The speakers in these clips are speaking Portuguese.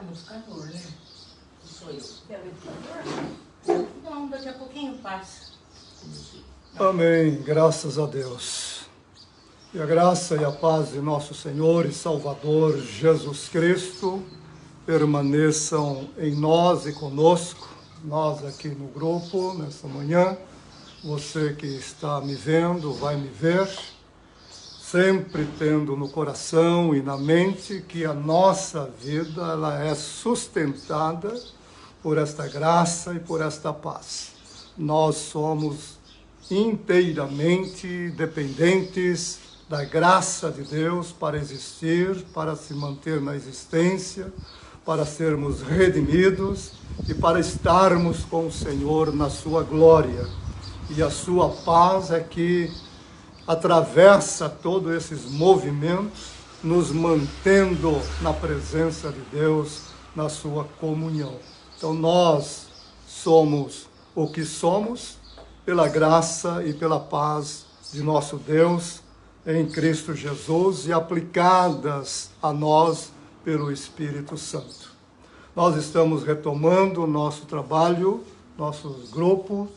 buscador, né? Sou eu. É o educador? Não, daqui a pouquinho passa. Amém, graças a Deus. E a graça e a paz de nosso Senhor e Salvador Jesus Cristo permaneçam em nós e conosco, nós aqui no grupo, nessa manhã. Você que está me vendo, vai me ver, sempre tendo no coração e na mente que a nossa vida ela é sustentada por esta graça e por esta paz. Nós somos inteiramente dependentes da graça de Deus para existir, para se manter na existência, para sermos redimidos e para estarmos com o Senhor na sua glória. E a sua paz é que atravessa todos esses movimentos, nos mantendo na presença de Deus, na sua comunhão. Então nós somos o que somos pela graça e pela paz de nosso Deus em Cristo Jesus e aplicadas a nós pelo Espírito Santo. Nós estamos retomando o nosso trabalho, nossos grupos.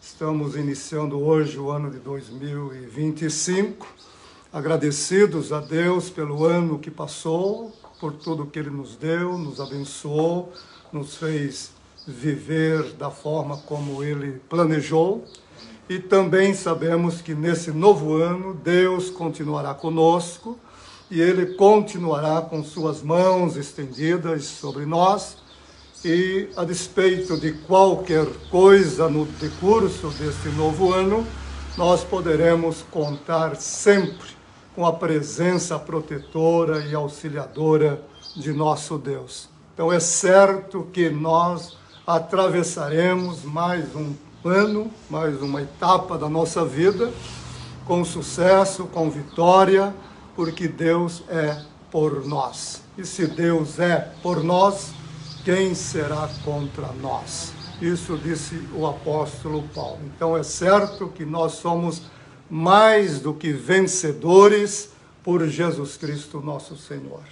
Estamos iniciando hoje o ano de 2025, agradecidos a Deus pelo ano que passou, por tudo que Ele nos deu, nos abençoou, nos fez viver da forma como Ele planejou. E também sabemos que nesse novo ano Deus continuará conosco e Ele continuará com suas mãos estendidas sobre nós. E, a despeito de qualquer coisa no decurso deste novo ano, nós poderemos contar sempre com a presença protetora e auxiliadora de nosso Deus. Então, é certo que nós atravessaremos mais um ano, mais uma etapa da nossa vida, com sucesso, com vitória, porque Deus é por nós. E se Deus é por nós, quem será contra nós? Isso disse o apóstolo Paulo. Então é certo que nós somos mais do que vencedores por Jesus Cristo nosso Senhor.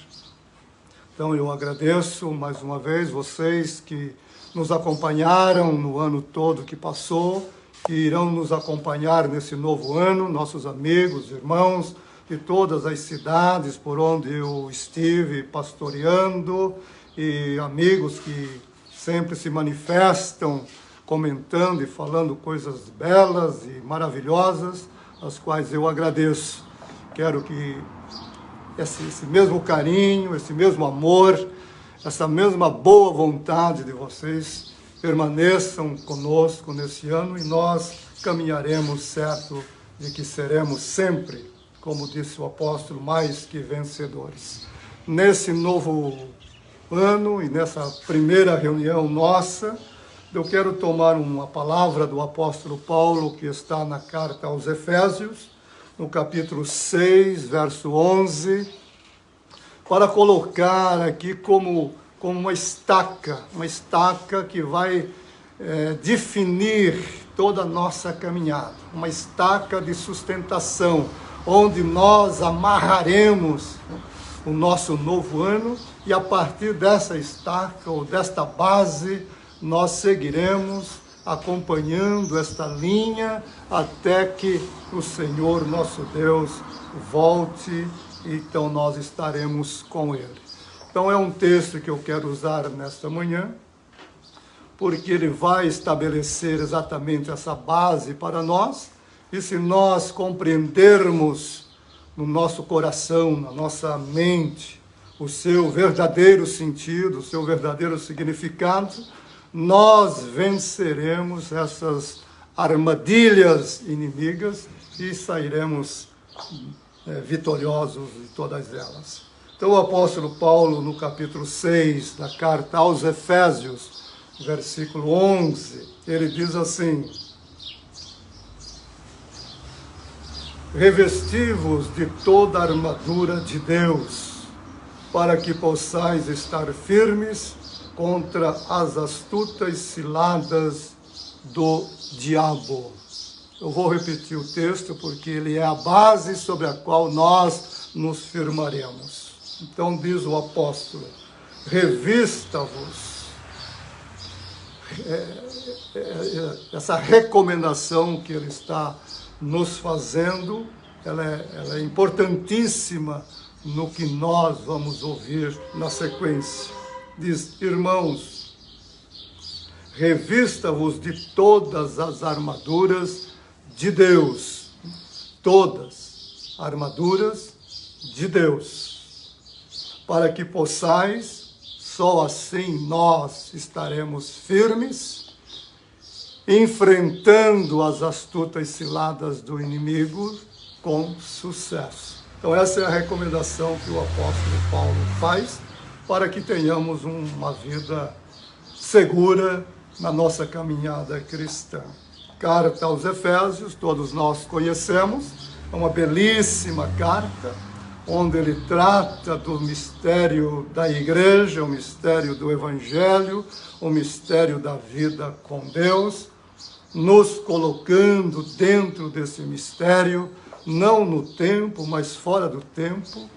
Então eu agradeço mais uma vez vocês que nos acompanharam no ano todo que passou, que irão nos acompanhar nesse novo ano, nossos amigos, irmãos de todas as cidades por onde eu estive pastoreando, e amigos que sempre se manifestam, comentando e falando coisas belas e maravilhosas, as quais eu agradeço. Quero que esse mesmo carinho, esse mesmo amor, essa mesma boa vontade de vocês permaneçam conosco nesse ano e nós caminharemos certo de que seremos sempre, como disse o apóstolo, mais que vencedores. Nesse novo ano e nessa primeira reunião nossa, eu quero tomar uma palavra do apóstolo Paulo que está na carta aos Efésios, no capítulo 6, verso 11, para colocar aqui como uma estaca que vai definir toda a nossa caminhada, uma estaca de sustentação, onde nós amarraremos o nosso novo ano e a partir dessa estaca ou desta base nós seguiremos acompanhando esta linha até que o Senhor nosso Deus volte, então nós estaremos com Ele. Então é um texto que eu quero usar nesta manhã, porque ele vai estabelecer exatamente essa base para nós, e se nós compreendermos no nosso coração, na nossa mente, o seu verdadeiro sentido, o seu verdadeiro significado, nós venceremos essas armadilhas inimigas e sairemos vitoriosos de todas elas. Então o apóstolo Paulo, no capítulo 6 da carta aos Efésios, versículo 11, ele diz assim: revesti-vos de toda a armadura de Deus, para que possais estar firmes contra as astutas ciladas do diabo. Eu vou repetir o texto porque ele é a base sobre a qual nós nos firmaremos. Então diz o apóstolo: revista-vos. Essa recomendação que ele está nos fazendo, ela é importantíssima no que nós vamos ouvir na sequência. Diz: irmãos, revista-vos de todas as armaduras de Deus. Todas armaduras de Deus. Para que possais, só assim nós estaremos firmes, enfrentando as astutas ciladas do inimigo com sucesso. Então essa é a recomendação que o apóstolo Paulo faz para que tenhamos uma vida segura na nossa caminhada cristã. Carta aos Efésios, todos nós conhecemos, é uma belíssima carta, onde ele trata do mistério da igreja, o mistério do evangelho, o mistério da vida com Deus, nos colocando dentro desse mistério, não no tempo, mas fora do tempo,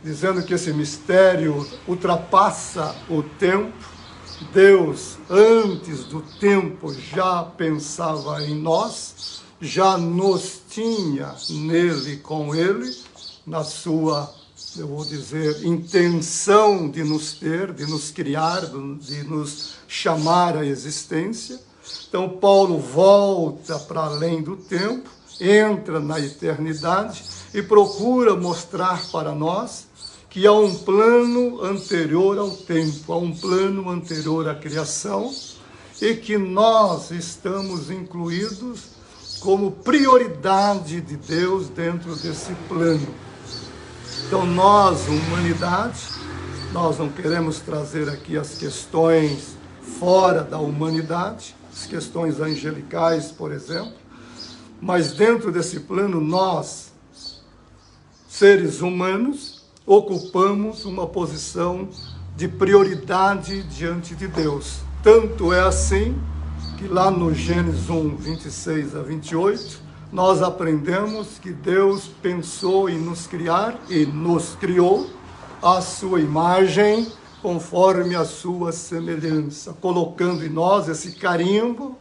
dizendo que esse mistério ultrapassa o tempo. Deus, antes do tempo, já pensava em nós, já nos tinha nele, com ele, na sua, eu vou dizer, intenção de nos ter, de nos criar, de nos chamar à existência. Então Paulo volta para além do tempo, entra na eternidade e procura mostrar para nós que há um plano anterior ao tempo, há um plano anterior à criação, e que nós estamos incluídos como prioridade de Deus dentro desse plano. Então nós, humanidade, nós não queremos trazer aqui as questões fora da humanidade, as questões angelicais, por exemplo, mas dentro desse plano nós, seres humanos, ocupamos uma posição de prioridade diante de Deus. Tanto é assim que lá no Gênesis 1, 26 a 28, nós aprendemos que Deus pensou em nos criar e nos criou à sua imagem, conforme a sua semelhança, colocando em nós esse carimbo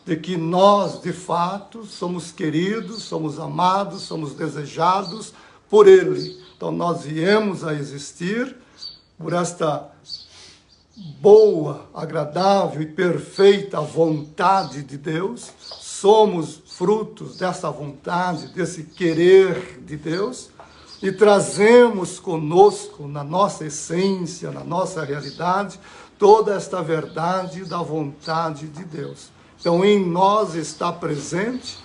de que nós, de fato, somos queridos, somos amados, somos desejados por Ele. Então nós viemos a existir por esta boa, agradável e perfeita vontade de Deus. Somos frutos dessa vontade, desse querer de Deus, e trazemos conosco, na nossa essência, na nossa realidade, toda esta verdade da vontade de Deus. Então em nós está presente,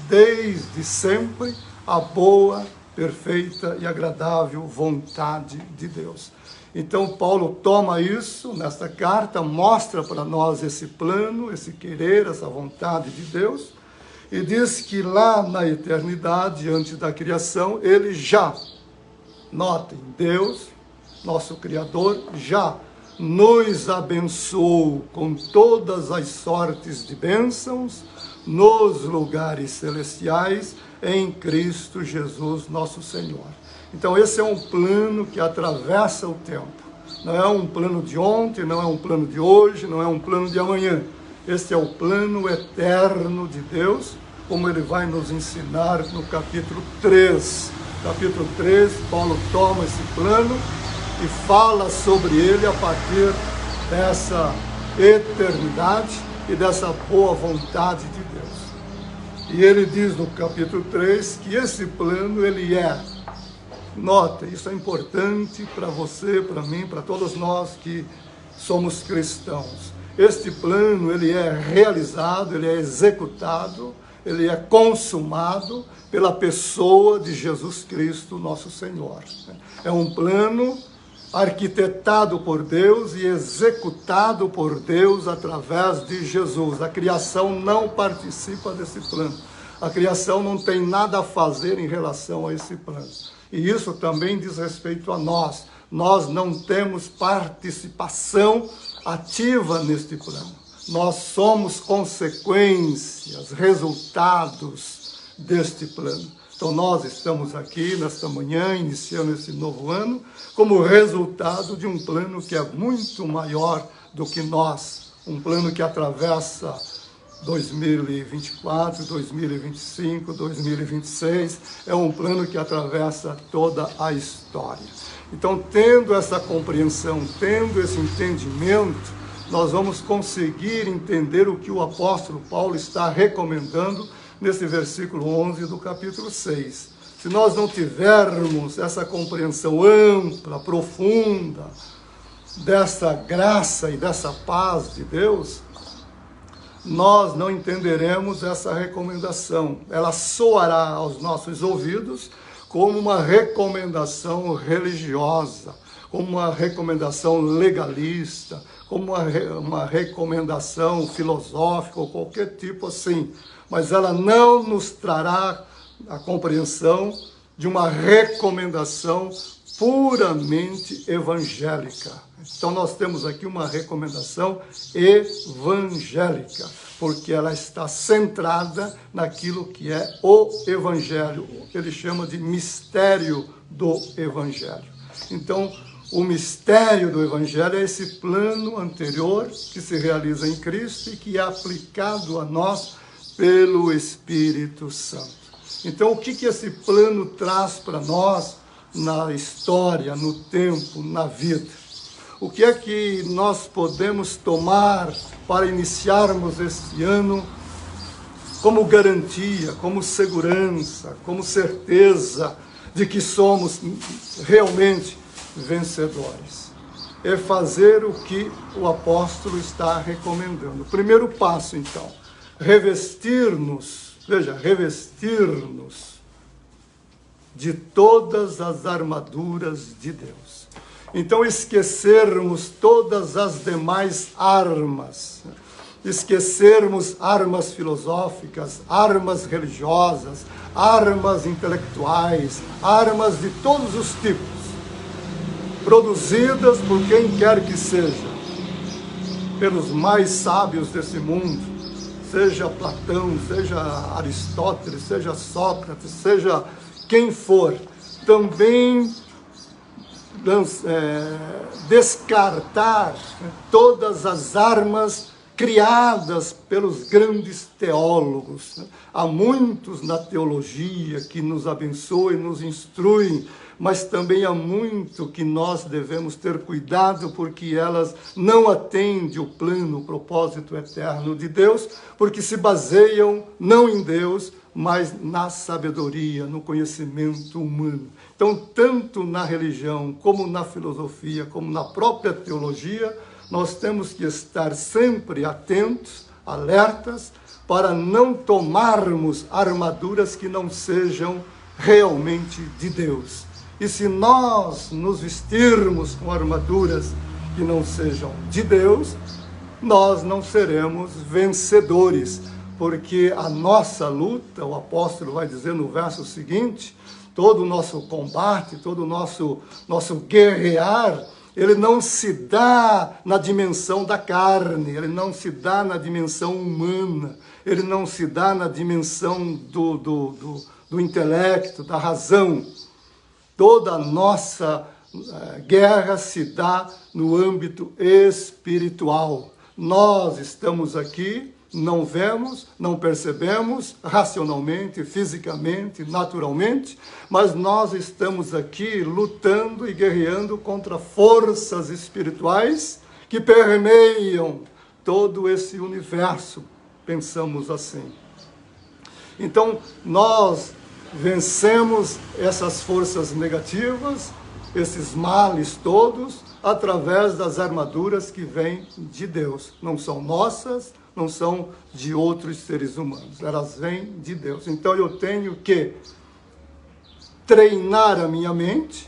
desde sempre, a boa, perfeita e agradável vontade de Deus. Então Paulo toma isso nesta carta, mostra para nós esse plano, esse querer, essa vontade de Deus, e diz que lá na eternidade, antes da criação, ele já, notem, Deus, nosso Criador, já nos abençoou com todas as sortes de bênçãos nos lugares celestiais, em Cristo Jesus, nosso Senhor. Então esse é um plano que atravessa o tempo. Não é um plano de ontem, não é um plano de hoje, não é um plano de amanhã. Este é o plano eterno de Deus, como ele vai nos ensinar no capítulo 3. Capítulo 3, Paulo toma esse plano e fala sobre ele a partir dessa eternidade e dessa boa vontade de Deus. E ele diz no capítulo 3 que esse plano, ele é, nota, isso é importante para você, para mim, para todos nós que somos cristãos. Este plano, ele é realizado, ele é executado, ele é consumado pela pessoa de Jesus Cristo, nosso Senhor. É um plano arquitetado por Deus e executado por Deus através de Jesus. A criação não participa desse plano. A criação não tem nada a fazer em relação a esse plano. E isso também diz respeito a nós. Nós não temos participação ativa neste plano. Nós somos consequências, resultados deste plano. Então nós estamos aqui nesta manhã, iniciando esse novo ano, como resultado de um plano que é muito maior do que nós, um plano que atravessa 2024, 2025, 2026, é um plano que atravessa toda a história. Então, tendo essa compreensão, tendo esse entendimento, nós vamos conseguir entender o que o apóstolo Paulo está recomendando nesse versículo 11 do capítulo 6. Se nós não tivermos essa compreensão ampla, profunda, dessa graça e dessa paz de Deus, nós não entenderemos essa recomendação. Ela soará aos nossos ouvidos como uma recomendação religiosa, como uma recomendação legalista, como uma recomendação filosófica ou qualquer tipo assim. Mas ela não nos trará a compreensão de uma recomendação puramente evangélica. Então nós temos aqui uma recomendação evangélica, porque ela está centrada naquilo que é o Evangelho, que ele chama de mistério do Evangelho. Então, o mistério do Evangelho é esse plano anterior que se realiza em Cristo e que é aplicado a nós pelo Espírito Santo. Então, o que esse plano traz para nós na história, no tempo, na vida? O que é que nós podemos tomar para iniciarmos este ano como garantia, como segurança, como certeza de que somos realmente vencedores? É fazer o que o apóstolo está recomendando. O primeiro passo, então, revestir-nos, veja, revestir-nos de todas as armaduras de Deus. Então, esquecermos todas as demais armas, esquecermos armas filosóficas, armas religiosas, armas intelectuais, armas de todos os tipos, produzidas por quem quer que seja, pelos mais sábios desse mundo, seja Platão, seja Aristóteles, seja Sócrates, seja quem for, também descartar todas as armas criadas pelos grandes teólogos. Há muitos na teologia que nos abençoam e nos instruem, mas também há muito que nós devemos ter cuidado, porque elas não atendem o plano, o propósito eterno de Deus, porque se baseiam não em Deus, mas na sabedoria, no conhecimento humano. Então, tanto na religião, como na filosofia, como na própria teologia, nós temos que estar sempre atentos, alertas, para não tomarmos armaduras que não sejam realmente de Deus. E se nós nos vestirmos com armaduras que não sejam de Deus, nós não seremos vencedores, porque a nossa luta, o apóstolo vai dizer no verso seguinte, todo o nosso combate, todo o nosso guerrear, ele não se dá na dimensão da carne, ele não se dá na dimensão humana, ele não se dá na dimensão do intelecto, da razão. Toda a nossa guerra se dá no âmbito espiritual. Nós estamos aqui, não vemos, não percebemos racionalmente, fisicamente, naturalmente, mas nós estamos aqui lutando e guerreando contra forças espirituais que permeiam todo esse universo, pensamos assim. Então, nós vencemos essas forças negativas, esses males todos, através das armaduras que vêm de Deus. Não são nossas, não são de outros seres humanos, elas vêm de Deus. Então eu tenho que treinar a minha mente,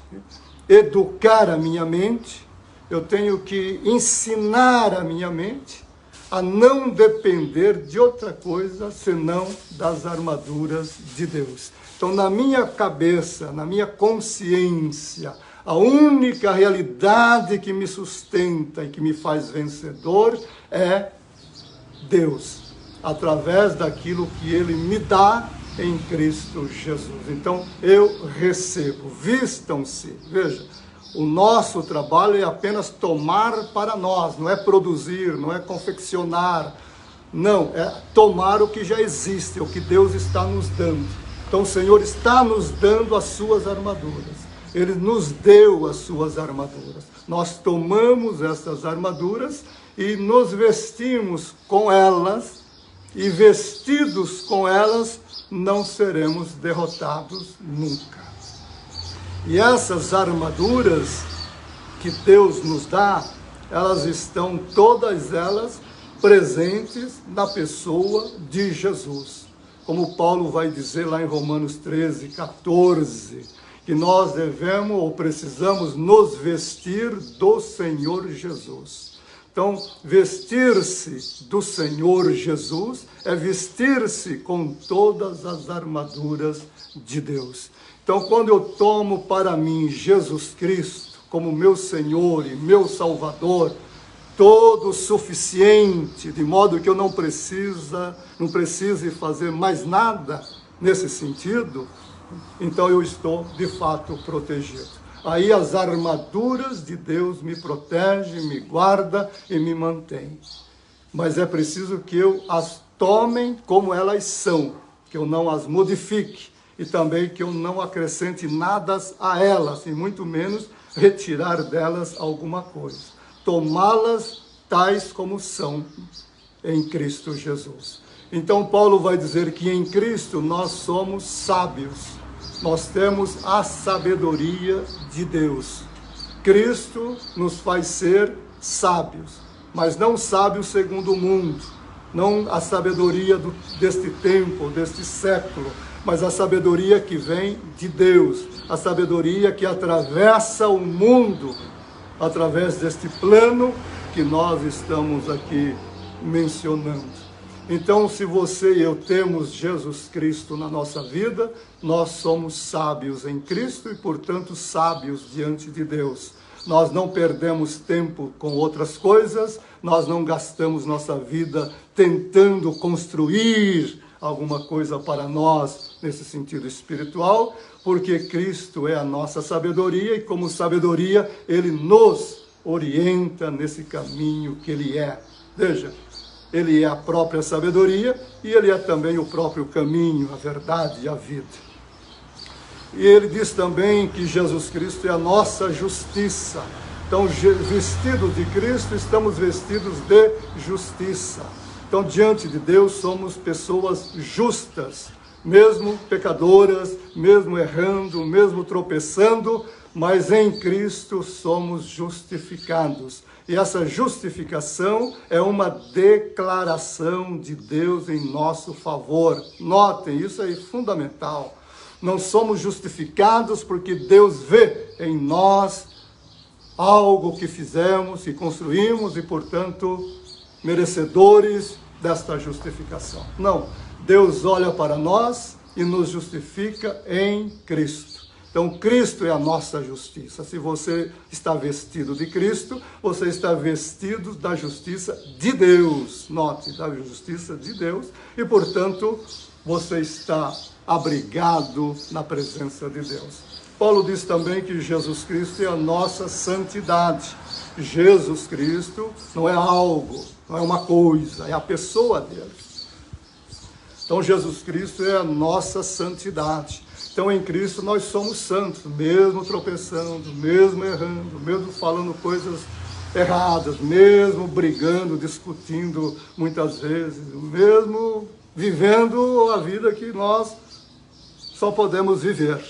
educar a minha mente, eu tenho que ensinar a minha mente a não depender de outra coisa senão das armaduras de Deus. Então, na minha cabeça, na minha consciência, a única realidade que me sustenta e que me faz vencedor é Deus, através daquilo que Ele me dá em Cristo Jesus. Então, eu recebo, vistam-se. Veja, o nosso trabalho é apenas tomar para nós, não é produzir, não é confeccionar, não, é tomar o que já existe, o que Deus está nos dando. Então, o Senhor está nos dando as suas armaduras. Ele nos deu as suas armaduras. Nós tomamos essas armaduras e nos vestimos com elas, e vestidos com elas, não seremos derrotados nunca. E essas armaduras que Deus nos dá, elas estão todas elas presentes na pessoa de Jesus. Como Paulo vai dizer lá em Romanos 13, 14, que nós devemos ou precisamos nos vestir do Senhor Jesus. Então, vestir-se do Senhor Jesus é vestir-se com todas as armaduras de Deus. Então, quando eu tomo para mim Jesus Cristo como meu Senhor e meu Salvador, todo suficiente, de modo que eu não precise fazer mais nada nesse sentido, então eu estou de fato protegido. Aí as armaduras de Deus me protegem, me guardam e me mantêm. Mas é preciso que eu as tome como elas são, que eu não as modifique e também que eu não acrescente nada a elas, e muito menos retirar delas alguma coisa. Tomá-las tais como são em Cristo Jesus. Então Paulo vai dizer que em Cristo nós somos sábios. Nós temos a sabedoria de Deus. Cristo nos faz ser sábios, mas não sábios segundo o mundo, não a sabedoria deste tempo, deste século, mas a sabedoria que vem de Deus, a sabedoria que atravessa o mundo, através deste plano que nós estamos aqui mencionando. Então, se você e eu temos Jesus Cristo na nossa vida, nós somos sábios em Cristo e, portanto, sábios diante de Deus. Nós não perdemos tempo com outras coisas, nós não gastamos nossa vida tentando construir alguma coisa para nós nesse sentido espiritual, porque Cristo é a nossa sabedoria e, como sabedoria, Ele nos orienta nesse caminho que Ele é. Veja, Ele é a própria sabedoria e Ele é também o próprio caminho, a verdade e a vida. E Ele diz também que Jesus Cristo é a nossa justiça. Então, vestidos de Cristo, estamos vestidos de justiça. Então, diante de Deus, somos pessoas justas, mesmo pecadoras, mesmo errando, mesmo tropeçando, mas em Cristo somos justificados. E essa justificação é uma declaração de Deus em nosso favor. Notem, isso é fundamental. Não somos justificados porque Deus vê em nós algo que fizemos, que construímos e, portanto, merecedores desta justificação. Não, Deus olha para nós e nos justifica em Cristo. Então, Cristo é a nossa justiça. Se você está vestido de Cristo, você está vestido da justiça de Deus. Note, da justiça de Deus. E, portanto, você está abrigado na presença de Deus. Paulo diz também que Jesus Cristo é a nossa santidade. Jesus Cristo não é algo, não é uma coisa, é a pessoa dele. Então, Jesus Cristo é a nossa santidade. Então, em Cristo, nós somos santos, mesmo tropeçando, mesmo errando, mesmo falando coisas erradas, mesmo brigando, discutindo muitas vezes, mesmo vivendo a vida que nós só podemos viver.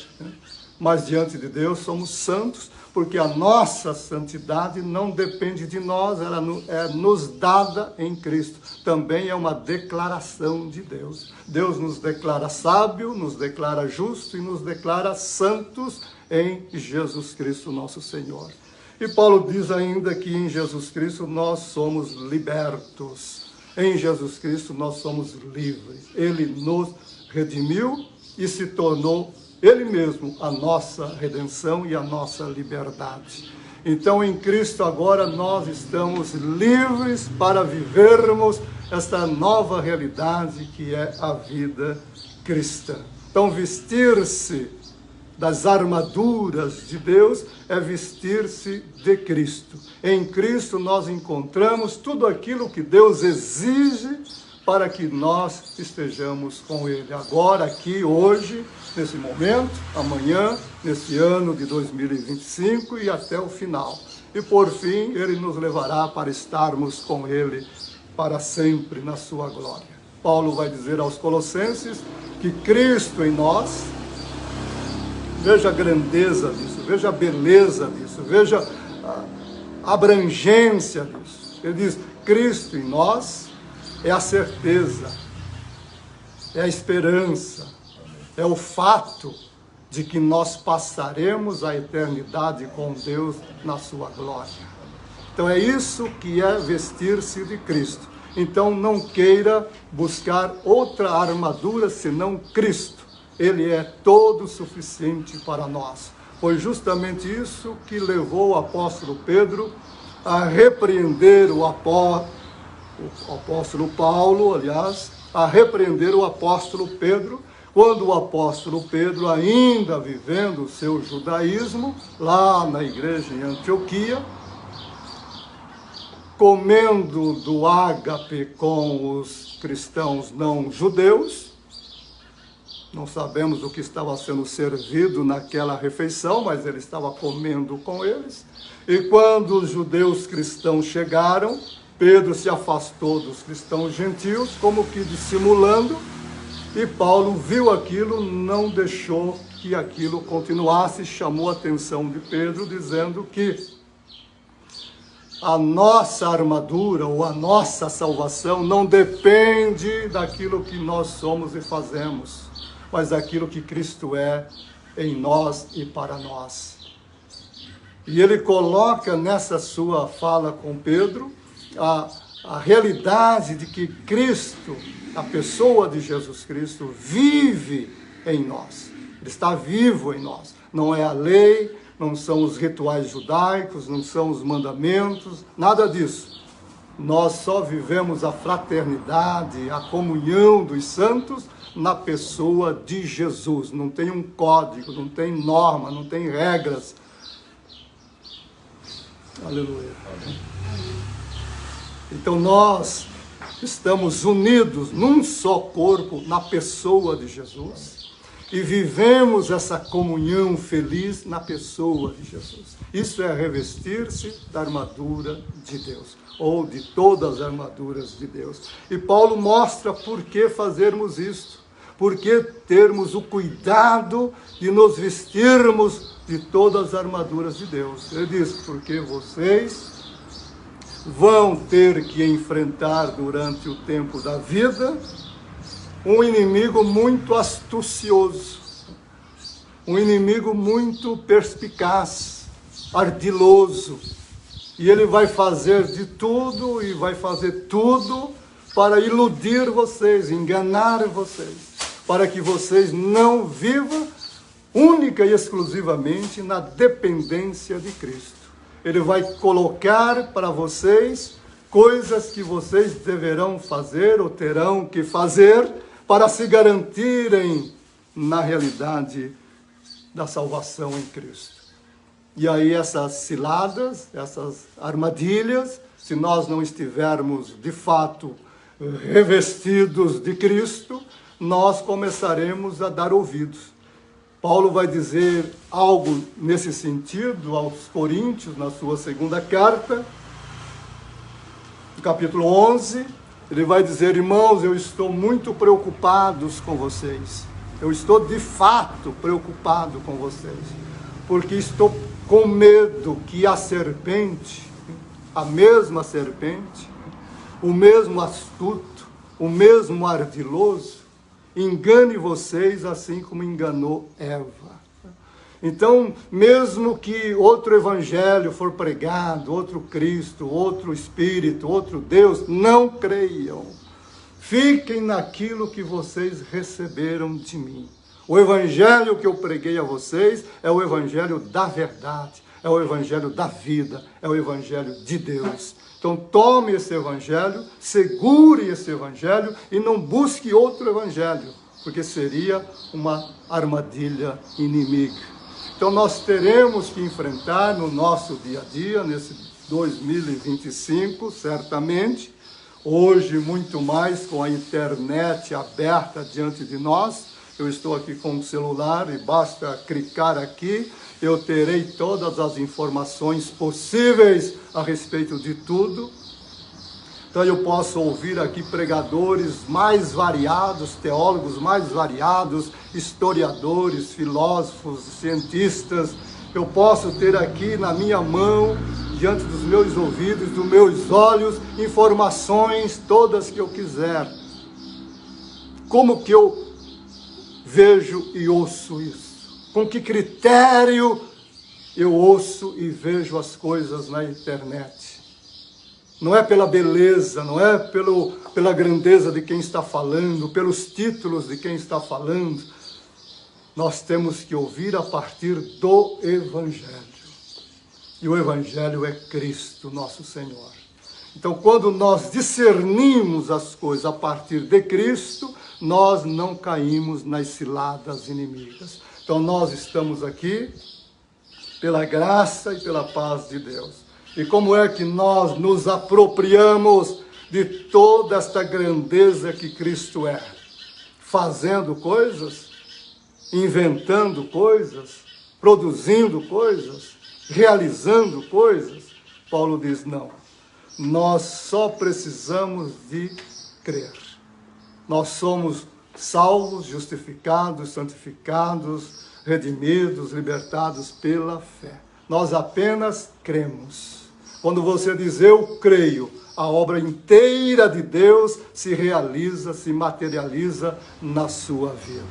Mas, diante de Deus, somos santos, porque a nossa santidade não depende de nós, ela é nos dada em Cristo. Também é uma declaração de Deus. Deus nos declara sábio, nos declara justo e nos declara santos em Jesus Cristo, nosso Senhor. E Paulo diz ainda que em Jesus Cristo nós somos libertos. Em Jesus Cristo nós somos livres. Ele nos redimiu e se tornou Ele mesmo a nossa redenção e a nossa liberdade. Então, em Cristo agora nós estamos livres para vivermos esta nova realidade que é a vida cristã. Então, vestir-se das armaduras de Deus é vestir-se de Cristo. Em Cristo nós encontramos tudo aquilo que Deus exige para que nós estejamos com Ele. Agora, aqui, hoje, nesse momento, amanhã, nesse ano de 2025 e até o final. E por fim, Ele nos levará para estarmos com Ele para sempre na sua glória. Paulo vai dizer aos Colossenses que Cristo em nós, veja a grandeza disso, veja a beleza disso, veja a abrangência disso. Ele diz, Cristo em nós é a certeza, é a esperança, é o fato de que nós passaremos a eternidade com Deus na sua glória. Então é isso que é vestir-se de Cristo. Então não queira buscar outra armadura senão Cristo. Ele é todo suficiente para nós. Foi justamente isso que levou o apóstolo Pedro a repreender o apóstolo Paulo, aliás, a repreender o apóstolo Pedro, quando o apóstolo Pedro, ainda vivendo o seu judaísmo, lá na igreja em Antioquia, comendo do ágape com os cristãos não judeus, não sabemos o que estava sendo servido naquela refeição, mas ele estava comendo com eles. E quando os judeus cristãos chegaram, Pedro se afastou dos cristãos gentios, como que dissimulando, e Paulo viu aquilo, não deixou que aquilo continuasse, chamou a atenção de Pedro, dizendo que a nossa armadura ou a nossa salvação não depende daquilo que nós somos e fazemos, mas daquilo que Cristo é em nós e para nós. E ele coloca nessa sua fala com Pedro a realidade de que Cristo, a pessoa de Jesus Cristo, vive em nós. Ele está vivo em nós. Não é a lei, não são os rituais judaicos, não são os mandamentos, nada disso. Nós só vivemos a fraternidade, a comunhão dos santos na pessoa de Jesus. Não tem um código, não tem norma, não tem regras. Aleluia. Então nós estamos unidos num só corpo na pessoa de Jesus e vivemos essa comunhão feliz na pessoa de Jesus. Isso é revestir-se da armadura de Deus, ou de todas as armaduras de Deus. E Paulo mostra por que fazermos isso, por que termos o cuidado de nos vestirmos de todas as armaduras de Deus. Ele diz, porque vocês vão ter que enfrentar durante o tempo da vida um inimigo muito astucioso, um inimigo muito perspicaz, ardiloso, e ele vai fazer de tudo e vai fazer tudo para iludir vocês, enganar vocês, para que vocês não vivam única e exclusivamente na dependência de Cristo. Ele vai colocar para vocês coisas que vocês deverão fazer ou terão que fazer para se garantirem na realidade da salvação em Cristo. E aí essas ciladas, essas armadilhas, se nós não estivermos de fato revestidos de Cristo, nós começaremos a dar ouvidos. Paulo vai dizer algo nesse sentido aos Coríntios, na sua segunda carta, no capítulo 11, ele vai dizer, irmãos, eu estou muito preocupado com vocês. Eu estou de fato preocupado com vocês, porque estou com medo que a serpente, a mesma serpente, o mesmo astuto, o mesmo ardiloso, engane vocês assim como enganou Eva. Então, mesmo que outro evangelho for pregado, outro Cristo, outro Espírito, outro Deus, não creiam. Fiquem naquilo que vocês receberam de mim. O evangelho que eu preguei a vocês é o evangelho da verdade, é o evangelho da vida, é o evangelho de Deus. Então tome esse evangelho, segure esse evangelho e não busque outro evangelho. porque seria uma armadilha inimiga. Então nós teremos que enfrentar no nosso dia a dia, nesse 2025, certamente, hoje muito mais com a internet aberta diante de nós. Eu estou aqui com o celular e basta clicar aqui, eu terei todas as informações possíveis a respeito de tudo. Então eu posso ouvir aqui pregadores mais variados, teólogos mais variados, historiadores, filósofos, cientistas. Eu posso ter aqui na minha mão, diante dos meus ouvidos, dos meus olhos, informações todas que eu quiser. Como que eu vejo e ouço isso? Com que critério eu ouço e vejo as coisas na internet? Não é pela beleza, não é pela grandeza de quem está falando, pelos títulos de quem está falando. Nós temos que ouvir a partir do Evangelho. E o Evangelho é Cristo, nosso Senhor. Então, quando nós discernimos as coisas a partir de Cristo, nós não caímos nas ciladas inimigas. Então, nós estamos aqui pela graça e pela paz de Deus. E como é que nós nos apropriamos de toda esta grandeza que Cristo é? Fazendo coisas, inventando coisas, produzindo coisas, realizando coisas? Paulo diz, não. Nós só precisamos de crer. Nós somos salvos, justificados, santificados, redimidos, libertados pela fé. Nós apenas cremos. Quando você diz eu creio, a obra inteira de Deus se realiza, se materializa na sua vida.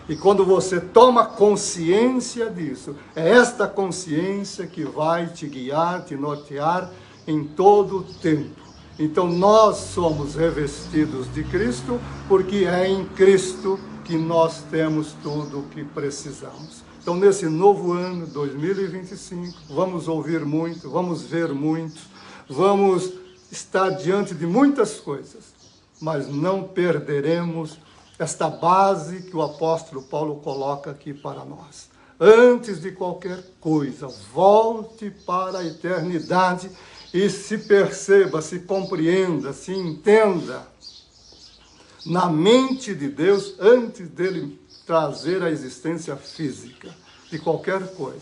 E quando você toma consciência disso, é esta consciência que vai te guiar, te nortear em todo o tempo. Então nós somos revestidos de Cristo, porque é em Cristo que nós temos tudo o que precisamos. Então, nesse novo ano, 2025, vamos ouvir muito, vamos ver muito, vamos estar diante de muitas coisas, mas não perderemos esta base que o apóstolo Paulo coloca aqui para nós. Antes de qualquer coisa, volte para a eternidade e se perceba, se compreenda, se entenda na mente de Deus antes dele trazer a existência física de qualquer coisa.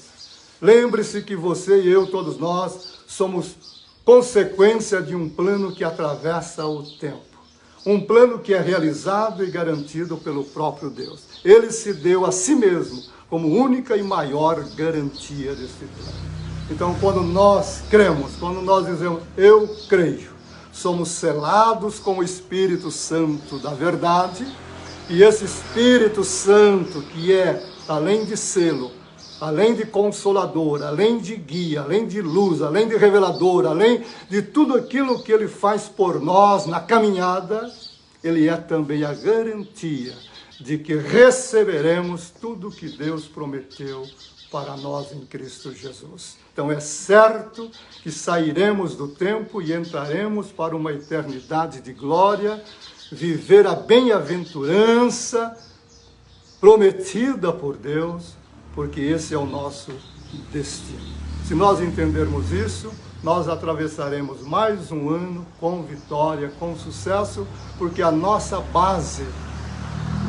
Lembre-se que você e eu, todos nós, somos consequência de um plano que atravessa o tempo. Um plano que é realizado e garantido pelo próprio Deus. Ele se deu a si mesmo como única e maior garantia desse plano. Então, quando nós cremos, quando nós dizemos, eu creio, somos selados com o Espírito Santo da verdade. E esse Espírito Santo, que é, além de selo, além de consolador, além de guia, além de luz, além de revelador, além de tudo aquilo que ele faz por nós na caminhada, ele é também a garantia de que receberemos tudo que Deus prometeu para nós em Cristo Jesus. Então é certo que sairemos do tempo e entraremos para uma eternidade de glória, viver a bem-aventurança prometida por Deus, porque esse é o nosso destino. Se nós entendermos isso, nós atravessaremos mais um ano com vitória, com sucesso, porque a nossa base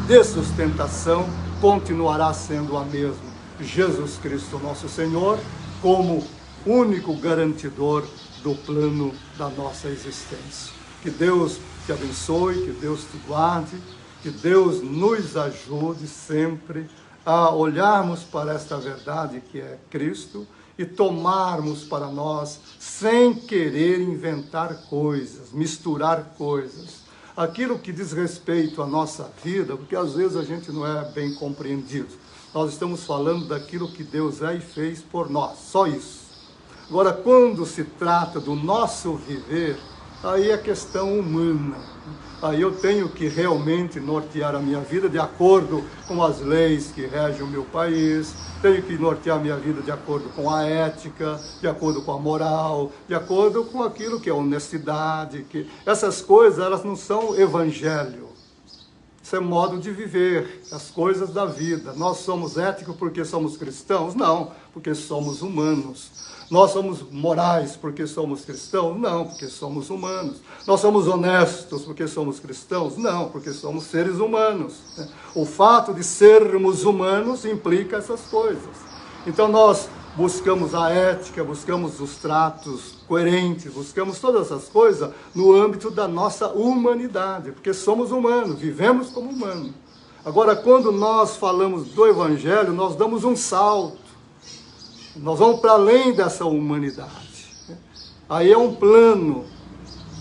de sustentação continuará sendo a mesma. Jesus Cristo, nosso Senhor, como único garantidor do plano da nossa existência. Que Deus te abençoe, que Deus te guarde, que Deus nos ajude sempre a olharmos para esta verdade que é Cristo e tomarmos para nós, sem querer inventar coisas, misturar coisas, aquilo que diz respeito à nossa vida, porque às vezes a gente não é bem compreendido. Nós estamos falando daquilo que Deus é e fez por nós, só isso. Agora, quando se trata do nosso viver, aí é questão humana. Aí eu tenho que realmente nortear a minha vida de acordo com as leis que regem o meu país, tenho que nortear a minha vida de acordo com a ética, de acordo com a moral, de acordo com aquilo que é honestidade. Que essas coisas, elas não são evangelho. Isso é modo de viver as coisas da vida. Nós somos éticos porque somos cristãos? Não, porque somos humanos. Nós somos morais porque somos cristãos? Não, porque somos humanos. Nós somos honestos porque somos cristãos? Não, porque somos seres humanos. O fato de sermos humanos implica essas coisas. Então nós buscamos a ética, buscamos os tratos coerentes, buscamos todas essas coisas no âmbito da nossa humanidade, porque somos humanos, vivemos como humanos. Agora, quando nós falamos do Evangelho, nós damos um salto. Nós vamos para além dessa humanidade. Aí é um plano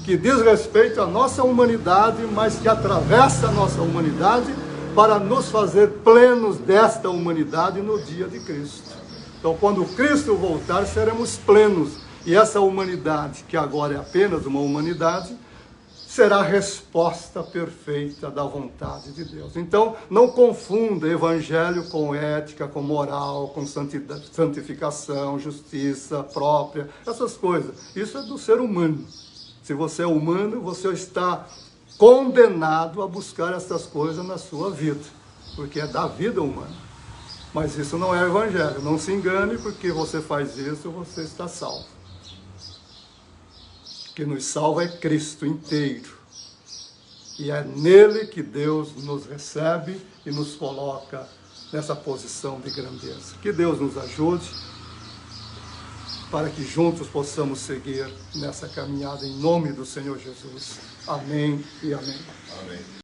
que diz respeito à nossa humanidade, mas que atravessa a nossa humanidade para nos fazer plenos desta humanidade no dia de Cristo. Então, quando Cristo voltar, seremos plenos. E essa humanidade, que agora é apenas uma humanidade, será a resposta perfeita da vontade de Deus. Então, não confunda evangelho com ética, com moral, com santificação, justiça própria, essas coisas. Isso é do ser humano. Se você é humano, você está condenado a buscar essas coisas na sua vida, porque é da vida humana. Mas isso não é evangelho. Não se engane, porque você faz isso, você está salvo. O que nos salva é Cristo inteiro. E é nele que Deus nos recebe e nos coloca nessa posição de grandeza. Que Deus nos ajude para que juntos possamos seguir nessa caminhada em nome do Senhor Jesus. Amém e amém. Amém.